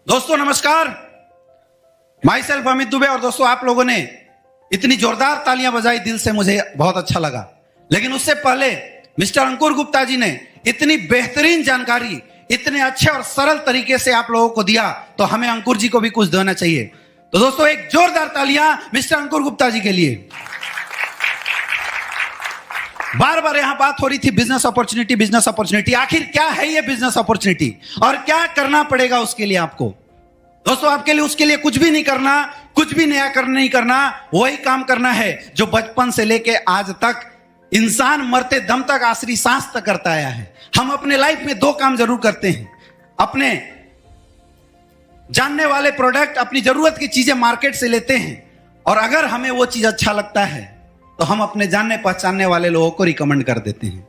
दोस्तों नमस्कार, my self Amit Dubey. और दोस्तों आप लोगों ने इतनी जोरदार तालियां बजाई, दिल से मुझे बहुत अच्छा लगा। लेकिन उससे पहले मिस्टर अंकुर गुप्ता जी ने इतनी बेहतरीन जानकारी इतने अच्छे और सरल तरीके से आप लोगों को दिया, तो हमें अंकुर जी को भी कुछ देना चाहिए। तो दोस्तों एक जोरदार तालियां मिस्टर अंकुर गुप्ता जी के लिए। बार बार यहां बात हो रही थी बिजनेस अपॉर्चुनिटी, बिजनेस अपॉर्चुनिटी। आखिर क्या है ये बिजनेस अपॉर्चुनिटी और क्या करना पड़ेगा उसके लिए आपको? दोस्तों आपके लिए उसके लिए कुछ भी नहीं करना, कुछ भी नया नहीं करना, वही काम करना है जो बचपन से लेके आज तक इंसान मरते दम तक, आखिरी सांस तक करता आया है। हम अपने लाइफ में दो काम जरूर करते हैं, अपने जानने वाले प्रोडक्ट, अपनी जरूरत की चीजें मार्केट से लेते हैं, और अगर हमें वो चीज अच्छा लगता है तो हम अपने जानने पहचानने वाले लोगों को रिकमेंड कर देते हैं।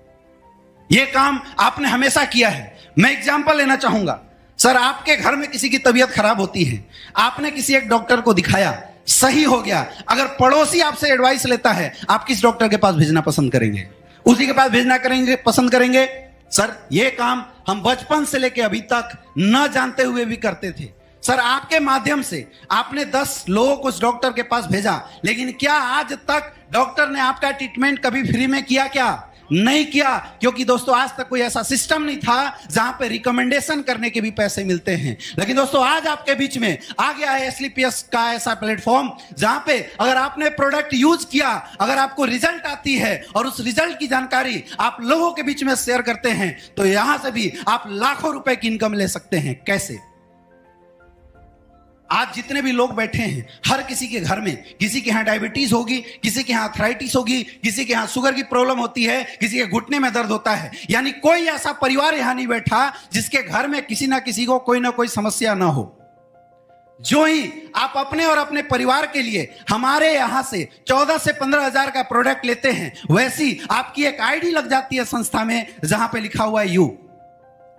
यह काम आपने हमेशा किया है। मैं एग्जांपल लेना चाहूंगा। सर, आपके घर में किसी की तबीयत खराब होती है, आपने किसी एक डॉक्टर को दिखाया, सही हो गया। अगर पड़ोसी आपसे एडवाइस लेता है, आप किस डॉक्टर के पास भेजना पसंद करेंगे? उसी के पास भेजना पसंद करेंगे। सर, यह काम हम बचपन से लेकर अभी तक न जानते हुए भी करते थे। सर, आपके माध्यम से आपने 10 लोगों को उस डॉक्टर के पास भेजा, लेकिन क्या आज तक डॉक्टर ने आपका ट्रीटमेंट कभी फ्री में किया? क्या नहीं किया? क्योंकि दोस्तों आज तक कोई ऐसा सिस्टम नहीं था जहां पे रिकमेंडेशन करने के भी पैसे मिलते हैं। लेकिन दोस्तों आज आपके बीच में आ गया है एसलीपीएस का ऐसा प्लेटफॉर्म जहां पे अगर आपने प्रोडक्ट यूज किया, अगर आपको रिजल्ट आती है और उस रिजल्ट की जानकारी आप लोगों के बीच में शेयर करते हैं, तो यहां से भी आप लाखों रुपए की इनकम ले सकते हैं। कैसे? आज जितने भी लोग बैठे हैं, हर किसी के घर में किसी के यहां डायबिटीज होगी, किसी के यहां आर्थराइटिस होगी, किसी के यहां शुगर की प्रॉब्लम होती है, किसी के घुटने में दर्द होता है। यानी कोई ऐसा परिवार यहां नहीं बैठा जिसके घर में किसी ना किसी को कोई ना कोई समस्या ना हो। जो ही आप अपने और अपने परिवार के लिए हमारे यहां से 14 से 15 हजार का प्रोडक्ट लेते हैं, वैसी आपकी एक आईडी लग जाती है संस्था में जहां पे लिखा हुआ है यू।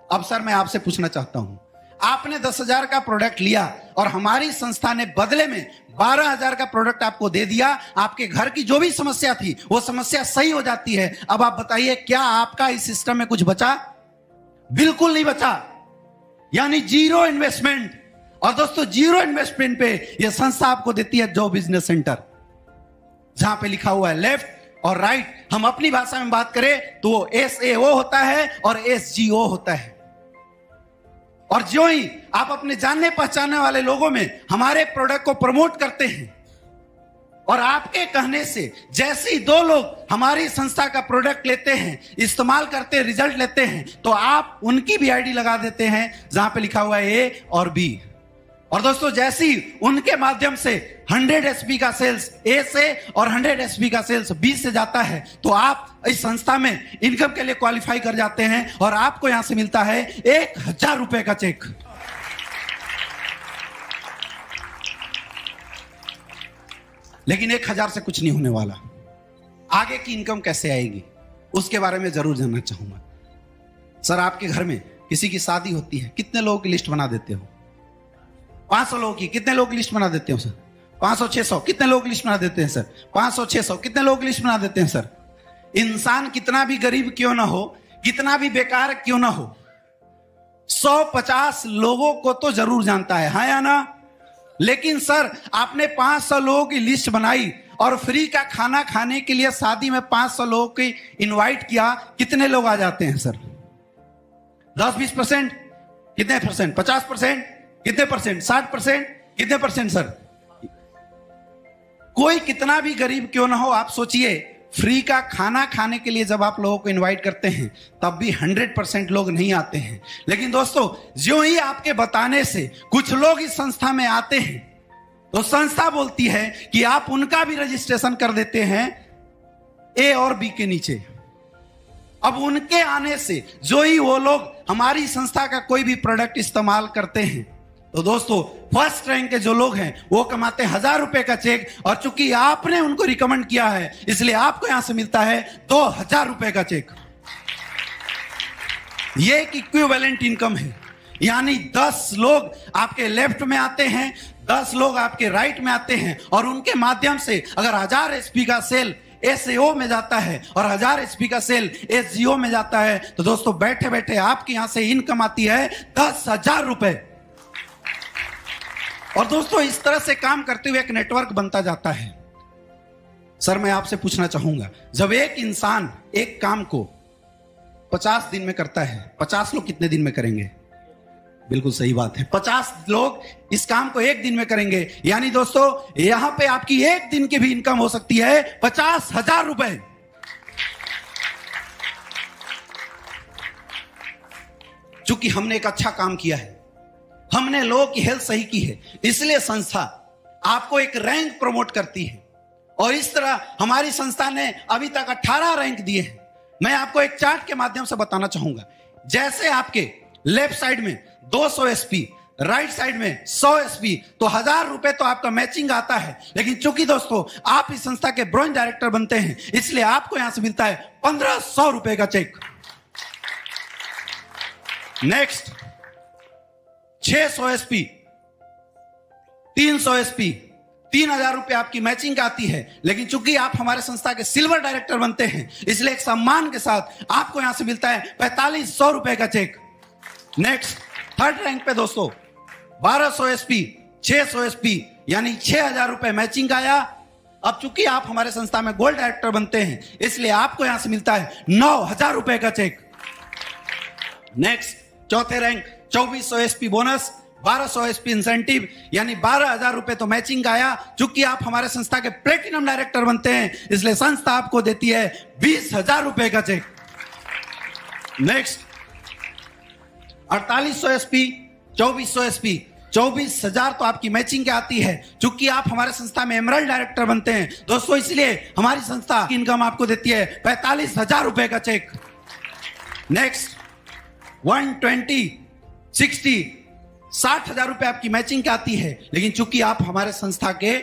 अब सर मैं आपसे पूछना चाहता हूं, आपने 10,000 का प्रोडक्ट लिया और हमारी संस्था ने बदले में 12,000 का प्रोडक्ट आपको दे दिया। आपके घर की जो भी समस्या थी वो समस्या सही हो जाती है। अब आप बताइए, क्या आपका इस सिस्टम में कुछ बचा? बिल्कुल नहीं बचा। यानी जीरो इन्वेस्टमेंट। और दोस्तों जीरो इन्वेस्टमेंट पे यह संस्था आपको देती है जो बिजनेस सेंटर, जहां पे लिखा हुआ है लेफ्ट और राइट। हम अपनी भाषा में बात करें तो वो SAO होता है और SGO होता है। और जो ही आप अपने जानने पहचानने वाले लोगों में हमारे प्रोडक्ट को प्रमोट करते हैं, और आपके कहने से जैसे ही 2 लोग हमारी संस्था का प्रोडक्ट लेते हैं, इस्तेमाल करते हैं, रिजल्ट लेते हैं, तो आप उनकी भी आईडी लगा देते हैं जहां पे लिखा हुआ है A और B। और दोस्तों जैसे ही उनके माध्यम से 100 SP का सेल्स A से और 100 SP का सेल्स B से जाता है, तो आप इस संस्था में इनकम के लिए क्वालिफाई कर जाते हैं और आपको यहां से मिलता है 1,000 रुपए का चेक। लेकिन 1,000 से कुछ नहीं होने वाला। आगे की इनकम कैसे आएगी उसके बारे में जरूर जानना चाहूंगा। सर, आपके घर में किसी की शादी होती है, कितने लोगों की लिस्ट बना देते हो? 500 लोगों की। कितने लोग की लिस्ट बना देते हो सर? 500-600। कितने लोग की लिस्ट बना देते हैं सर? 500-600। कितने लोग की लिस्ट बना देते हैं सर? इंसान कितना भी गरीब क्यों ना हो, कितना भी बेकार क्यों ना हो, 150 लोगों को तो जरूर जानता है, हाँ या ना? लेकिन सर आपने 500 लोगों की लिस्ट बनाई और फ्री का खाना खाने के लिए शादी में 500 लोगों की इनवाइट किया, कितने लोग आ जाते हैं सर? 10-20%? कितने परसेंट? 50%? कितने परसेंट? 60%? कितने परसेंट सर? कोई कितना भी गरीब क्यों ना हो, आप सोचिए, फ्री का खाना खाने के लिए जब आप लोगों को इनवाइट करते हैं तब भी 100% लोग नहीं आते हैं। लेकिन दोस्तों जो ही आपके बताने से कुछ लोग इस संस्था में आते हैं, तो संस्था बोलती है कि आप उनका भी रजिस्ट्रेशन कर देते हैं A और B के नीचे। अब उनके आने से जो ही वो लोग हमारी संस्था का कोई भी प्रोडक्ट इस्तेमाल करते हैं, तो दोस्तों फर्स्ट रैंक के जो लोग हैं वो कमाते 1,000 रुपए का चेक। और चूंकि आपने उनको रिकमेंड किया है, इसलिए आपको यहां से मिलता है 2,000 रुपए का चेक। ये एक इक्विवेलेंट इनकम है। यानी 10 लोग आपके लेफ्ट में आते हैं, 10 लोग आपके राइट में आते हैं, और उनके माध्यम से अगर 1000 SP का सेल SAO में जाता है और 1000 SP का सेल SGO में जाता है, तो दोस्तों बैठे बैठे आपके यहां से इनकम आती है 10,000 रुपए। और दोस्तों इस तरह से काम करते हुए एक नेटवर्क बनता जाता है। सर मैं आपसे पूछना चाहूंगा, जब एक इंसान एक काम को 50 दिन में करता है, 50 लोग कितने दिन में करेंगे? बिल्कुल सही बात है, 50 लोग इस काम को एक दिन में करेंगे। यानी दोस्तों यहां पे आपकी एक दिन की भी इनकम हो सकती है 50,000 रुपए। चूंकि हमने एक अच्छा काम किया है, हमने लोगों की हेल्थ सही की है, इसलिए संस्था आपको एक रैंक प्रमोट करती है। और इस तरह हमारी संस्था ने अभी तक 18 रैंक दिए हैं। मैं आपको एक चार्ट के माध्यम से बताना चाहूंगा। जैसे आपके लेफ्ट साइड में 200 एसपी, राइट साइड में 100 एसपी, तो 1000 रुपए तो आपका मैचिंग आता है। लेकिन चूंकि दोस्तों आप इस संस्था के ब्रोंज डायरेक्टर बनते हैं, इसलिए आपको यहां से मिलता है 1500 रुपए का चेक। नेक्स्ट 600 एसपी, 300 एसपी, 3000 रुपए आपकी मैचिंग आती है। लेकिन चूंकि आप हमारे संस्था के सिल्वर डायरेक्टर बनते हैं, इसलिए एक सम्मान के साथ आपको यहां से मिलता है 4500 रुपए का चेक। नेक्स्ट थर्ड रैंक पे दोस्तों 1200 एसपी, 600 एसपी, यानी 6000 रुपए मैचिंग आया। अब चूंकि आप हमारे संस्था में गोल्ड डायरेक्टर बनते हैं, इसलिए आपको यहां से मिलता है 9000 रुपए का चेक। नेक्स्ट चौथे rank 2400 SP bonus, 1200 SP incentive, यानी 12000 रुपए तो मैचिंग आया। चूंकि आप हमारे संस्था के प्लेटिनम डायरेक्टर बनते हैं, इसलिए संस्था आपको देती है 20000 रुपए का चेक। नेक्स्ट 4800 एसपी, 2400 एसपी, 24000 तो आपकी मैचिंग आती है। चूंकि आप हमारे संस्था में एमरल्ड डायरेक्टर बनते हैं दोस्तों, इसलिए हमारी संस्था की इनकम आपको देती है 45000 रुपए का चेक। नेक्स्ट 120, 60, 60,000 रुपए आपकी मैचिंग आती है। लेकिन चूंकि आप हमारे संस्था के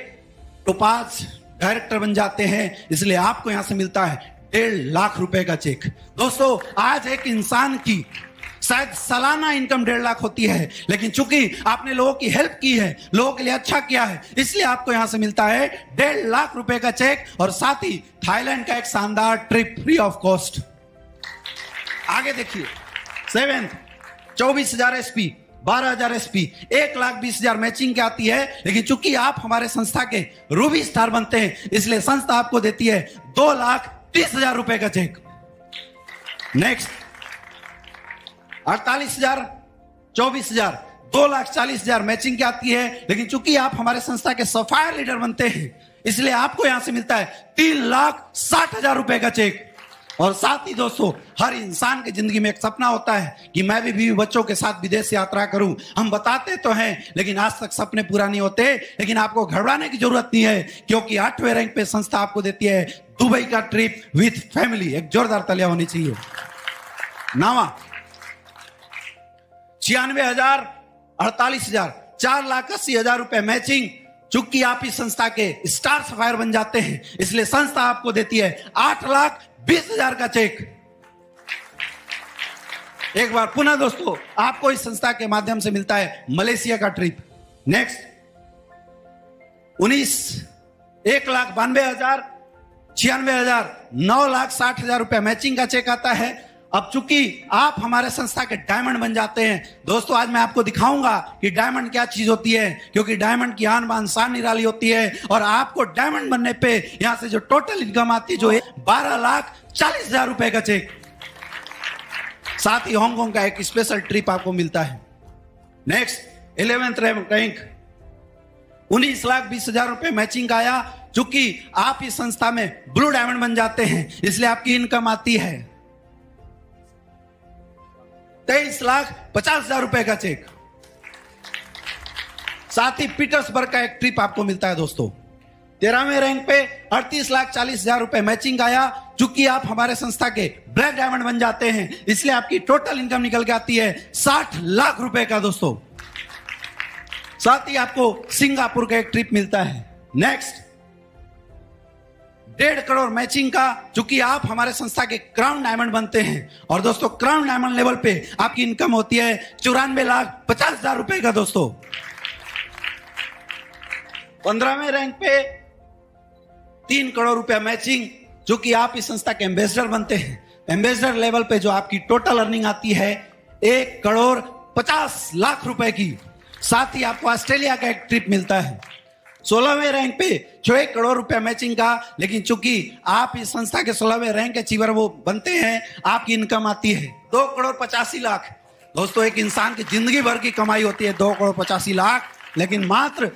टोपाज डायरेक्टर बन जाते हैं, इसलिए आपको यहां से मिलता है 1.5 लाख रुपए का चेक। दोस्तों आज एक इंसान की शायद सालाना इनकम 1.5 लाख होती है, लेकिन चूंकि आपने लोगों की हेल्प की है, लोगों के लिए अच्छा किया है, इसलिए आपको यहां से मिलता है 1.5 लाख रुपए का चेक। और साथ ही थाईलैंड का एक शानदार ट्रिप फ्री ऑफ कॉस्ट। आगे देखिए 7th 24,000 एसपी, 12,000 एसपी, 1,20,000 मैचिंग की आती है। लेकिन चूंकि आप हमारे संस्था के रूबी स्टार बनते हैं, इसलिए संस्था आपको देती है 2,30,000 रुपए का चेक। नेक्स्ट 48,000, 24,000, 2,40,000 मैचिंग की आती है। लेकिन चूंकि आप हमारे संस्था के सफायर लीडर बनते हैं, इसलिए आपको यहां से मिलता है 3,60,000 रुपए का चेक। और साथ ही दोस्तों हर इंसान की जिंदगी में एक सपना होता है कि मैं भी बीवी बच्चों के साथ विदेश यात्रा करूं। हम बताते तो हैं, लेकिन आज तक सपने पूरा नहीं होते। लेकिन आपको घबराने की जरूरत नहीं है, क्योंकि 8वें रैंक पे संस्था आपको देती है दुबई का ट्रिप विथ फैमिली। एक जोरदार तालियां होनी चाहिए। 9वां 96,000, 48,000, 4,80,000 रुपए मैचिंग। चूंकि आप इस संस्था के स्टार सफायर बन जाते हैं, इसलिए संस्था आपको देती है 8,20,000 का चेक। एक बार पुनः दोस्तों आपको इस संस्था के माध्यम से मिलता है मलेशिया का ट्रिप। नेक्स्ट 19 1,92,000, 96,000, 9,60,000 रुपए मैचिंग का चेक आता है। अब चूंकि आप हमारे संस्था के डायमंड बन जाते हैं दोस्तों, आज मैं आपको दिखाऊंगा कि डायमंड क्या चीज होती है, क्योंकि डायमंड की आन बान शान निराली होती है। और आपको डायमंड बनने पे यहां से जो टोटल इनकम आती है जो है 12,40,000 रुपए का चेक। साथ ही हांगकांग का एक स्पेशल ट्रिप आपको मिलता है। नेक्स्ट 11th रैंक 19,20,000 रुपए मैचिंग आया। चूंकि आप इस संस्था में ब्लू डायमंड बन जाते हैं, इसलिए आपकी इनकम आती है 23,50,000 रुपए का चेक। साथ ही पीटर्सबर्ग का एक ट्रिप आपको मिलता है दोस्तों। 13वें रैंक पे 38,40,000 रुपए मैचिंग आया। चूंकि आप हमारे संस्था के ब्लैक डायमंड बन जाते हैं, इसलिए आपकी टोटल इनकम निकल के आती है 60 लाख रुपए का दोस्तों। साथ ही आपको सिंगापुर का एक ट्रिप मिलता है। नेक्स्ट 1.5 करोड़ मैचिंग का। चूंकि आप हमारे संस्था के क्राउन डायमंड बनते हैं, और दोस्तों क्राउन डायमंड लेवल पे आपकी इनकम होती है 94,50,000 रुपए का दोस्तों। 15वें रैंक पे 3 करोड़ रुपया मैचिंग। चूंकि आप इस संस्था के एम्बेसडर बनते हैं, एम्बेसडर लेवल पे जो आपकी टोटल अर्निंग आती है 1,50,00,000 रुपए की। साथ ही आपको ऑस्ट्रेलिया का एक ट्रिप मिलता है। 16वें रैंक पे 6 करोड़ रुपए मैचिंग का। लेकिन चूंकि आप इस संस्था के 16वें रैंक के अचीवर वो बनते हैं, आपकी इनकम आती है 2 करोड़ 85 लाख। दोस्तों, एक इंसान की जिंदगी भर की कमाई होती है 2 करोड़ 85 लाख, लेकिन मात्र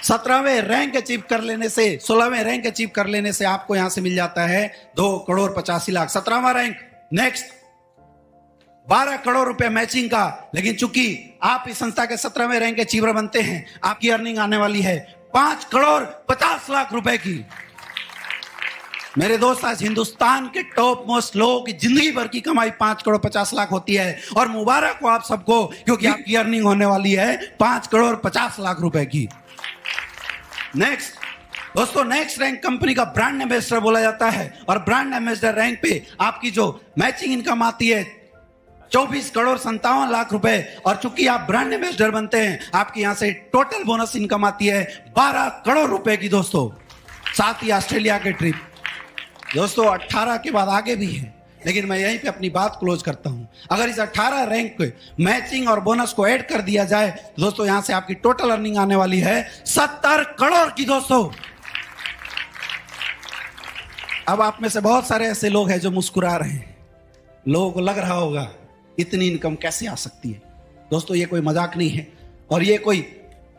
17वें रैंक अचीव कर लेने से, 16वें रैंक अचीव कर लेने से आपको यहां से मिल जाता है 2 करोड़ 85 लाख। 17वां रैंक। नेक्स्ट 12 करोड़ रुपए मैचिंग का। लेकिन चूंकि आप इस संस्था के 17वें रैंक अचीवर बनते हैं, आपकी अर्निंग आने वाली है 5 करोड़ 50 लाख रुपए की। मेरे दोस्त, आज हिंदुस्तान के टॉप मोस्ट लोगों की जिंदगी भर की कमाई 5 करोड़ 50 लाख होती है। और मुबारक हो आप सबको, क्योंकि आपकी अर्निंग होने वाली है 5 करोड़ 50 लाख रुपए की। नेक्स्ट दोस्तों, नेक्स्ट रैंक कंपनी का ब्रांड एम्बेसडर बोला जाता है। और ब्रांड एम्बेसडर रैंक पे आपकी जो मैचिंग इनकम आती है 24 करोड़ 57 लाख रुपए। और चूंकि आप ब्रांड एम्बेसडर बनते हैं, आपकी यहां से टोटल बोनस इनकम आती है 12 करोड़ रुपए की दोस्तों। साथ ही ऑस्ट्रेलिया के ट्रिप। दोस्तों, 18 के बाद आगे भी है, लेकिन मैं यहीं पे अपनी बात क्लोज करता हूं। अगर इस 18 रैंक पे मैचिंग और बोनस को ऐड कर दिया जाए तो दोस्तों यहां से आपकी टोटल अर्निंग आने वाली है 70 करोड़ की दोस्तों। अब आप में से बहुत सारे ऐसे लोग हैं जो मुस्कुरा रहे हैं। लोगों को लग रहा होगा इतनी इनकम कैसे आ सकती है। दोस्तों, ये कोई मजाक नहीं है और ये कोई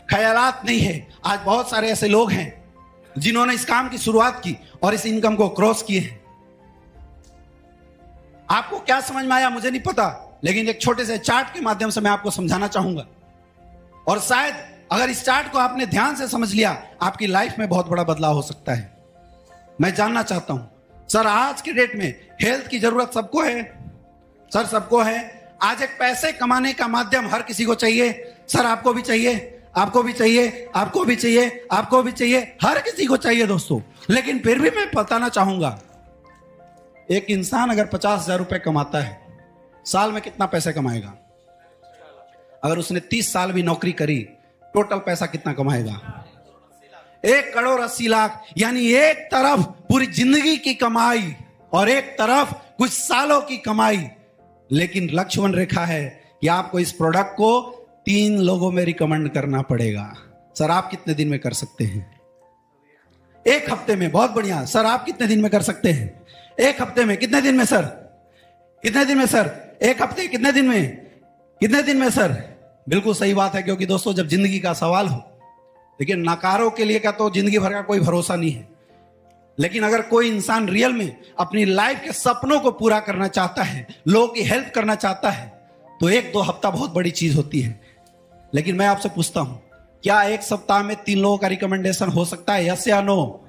ख्यालात नहीं है। आज बहुत सारे ऐसे लोग हैं जिन्होंने इस काम की शुरुआत की और इस इनकम को क्रॉस किए हैं। आपको क्या समझ में आया मुझे नहीं पता, लेकिन एक छोटे से चार्ट के माध्यम से मैं आपको समझाना चाहूंगा। और शायद अगर इस चार्ट को आपने ध्यान से समझ लिया, आपकी लाइफ में बहुत बड़ा बदलाव हो सकता है। मैं जानना चाहता हूं, सर आज के डेट में हेल्थ की जरूरत सबको है? सर सबको है। आज एक पैसे कमाने का माध्यम हर किसी को चाहिए। सर आपको भी चाहिए, आपको भी चाहिए, आपको भी चाहिए, आपको भी चाहिए, हर किसी को चाहिए दोस्तों। लेकिन फिर भी मैं बताना चाहूंगा, एक इंसान अगर 50,000 रुपए कमाता है, साल में कितना पैसे कमाएगा? अगर उसने 30 साल भी नौकरी करी, टोटल पैसा कितना कमाएगा? 1 करोड़ 80 लाख। यानी एक तरफ पूरी जिंदगी की कमाई और एक तरफ कुछ सालों की कमाई। लेकिन लक्ष्मण रेखा है कि आपको इस प्रोडक्ट को 3 लोगों में रिकमेंड करना पड़ेगा। सर आप कितने दिन में कर सकते हैं? 1 हफ्ते में। बहुत बढ़िया। सर आप कितने दिन में कर सकते हैं? 1 हफ्ते में। कितने दिन में सर? कितने दिन में सर? 1 हफ्ते। कितने दिन में? कितने दिन में सर? बिल्कुल सही बात है, क्योंकि दोस्तों जब जिंदगी का सवाल हो, लेकिन नकारों के लिए का तो जिंदगी भर का कोई भरोसा नहीं है। लेकिन अगर कोई इंसान रियल में अपनी लाइफ के सपनों को पूरा करना चाहता है, लोगों की हेल्प करना चाहता है, तो 1-2 हफ्ता बहुत बड़ी चीज होती है। लेकिन मैं आपसे पूछता हूं, क्या 1 सप्ताह में 3 लोगों का रिकमेंडेशन हो सकता है? यस या नो?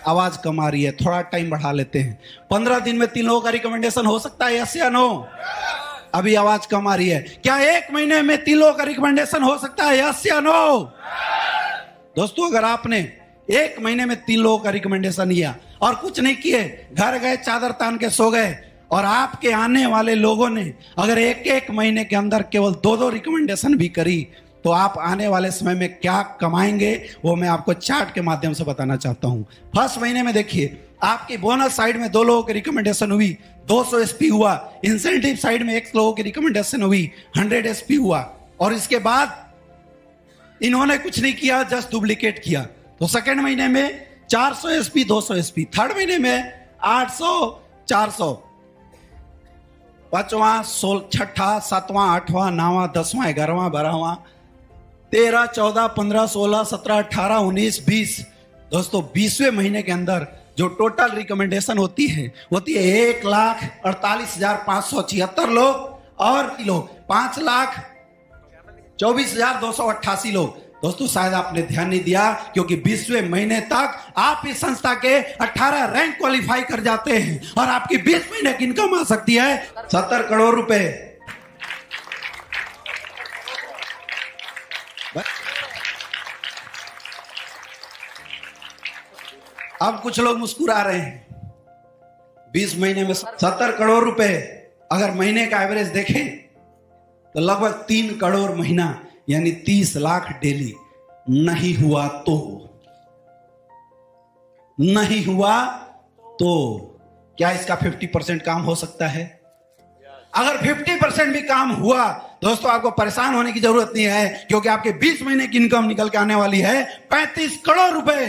आवाज कम आ रही है, थोड़ा टाइम बढ़ा लेते हैं। 15 दिन में 3 लोगों का रिकमेंडेशन हो सकता है? यस या नो? अभी आवाज कम आ रही है। क्या 1 महीने में 3 लोगों का रिकमेंडेशन हो सकता है? यस या नो? दोस्तों, अगर आपने 1 महीने में 3 लोगों का रिकमेंडेशन लिया और कुछ नहीं किए, घर गए, चादर तान के सो गए, और आपके आने वाले लोगों ने अगर 1-1 महीने के अंदर केवल 2-2 रिकमेंडेशन भी करी, तो आप आने वाले समय में क्या कमाएंगे वो मैं आपको चार्ट के माध्यम से बताना चाहता हूं। फर्स्ट महीने में देखिए, आपकी बोनस साइड में 2 लोगों की रिकमेंडेशन हुई, 200 एसपी हुआ। इंसेंटिव साइड में 1 लोगों की रिकमेंडेशन हुई, 100 एसपी हुआ। और इसके बाद इन्होंने कुछ नहीं किया, जस्ट डुप्लीकेट किया। तो सेकंड महीने में 400 एसपी, 200 एसपी। थर्ड महीने में 800, 400। 5वां, 6वां, 7वां, 8वां, 9वां, 10वां, 11वां, 12वां, 13, 14, 15, 16, 17, 18, 19, 20। दोस्तों 20वें महीने के अंदर जो टोटल रिकमेंडेशन होती है 1,48,576 लोग और लोग 5,24,288 लोग। दोस्तों शायद आपने ध्यान नहीं दिया, क्योंकि 20वें महीने तक आप इस संस्था के 18 रैंक क्वालिफाई कर जाते हैं और आपकी 20 महीने की इनकम आ सकती है 70 करोड़ रुपए। अब कुछ लोग मुस्कुरा रहे हैं। 20 महीने में 70 करोड़ रुपए अगर महीने का एवरेज देखें तो लगभग 3 करोड़ महीना, यानी 30 लाख डेली। नहीं हुआ तो क्या इसका 50% काम हो सकता है? अगर 50% भी काम हुआ दोस्तों, आपको परेशान होने की जरूरत नहीं है, क्योंकि आपके 20 महीने की इनकम निकल के आने वाली है 35 करोड़ रुपए।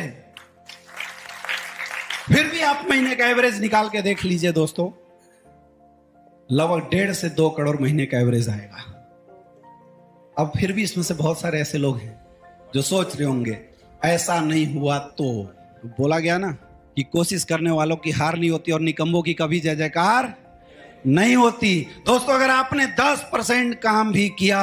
फिर भी आप महीने का एवरेज निकाल के देख लीजिए दोस्तों, लगभग 1.5 से 2 करोड़ महीने का एवरेज आएगा। अब फिर भी इसमें से बहुत सारे ऐसे लोग हैं जो सोच रहे होंगे ऐसा नहीं हुआ तो। बोला गया ना कि कोशिश करने वालों की हार नहीं होती और निकम्मों की कभी जय जयकार नहीं होती। दोस्तों, अगर आपने 10% काम भी किया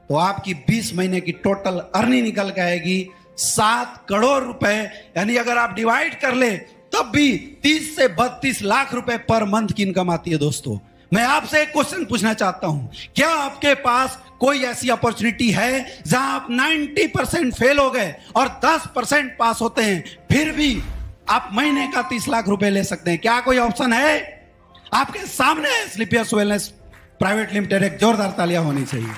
तो आपकी 20 महीने की टोटल अर्निंग निकल के आएगी 7 करोड़ रुपए। यानी अगर आप डिवाइड कर ले तब भी 30 से 32 लाख रुपए पर मंथ की इनकम आती है। दोस्तों, मैं आपसे एक क्वेश्चन पूछना चाहता हूं, क्या आपके पास कोई ऐसी अपॉर्चुनिटी है जहां आप 90% फेल हो गए और 10% पास होते हैं, फिर भी आप महीने का 30 लाख रुपए ले सकते हैं? क्या कोई ऑप्शन है? आपके सामने स्लीपियर्स वेलनेस प्राइवेट लिमिटेड। एक जोरदार तालियां होनी चाहिए।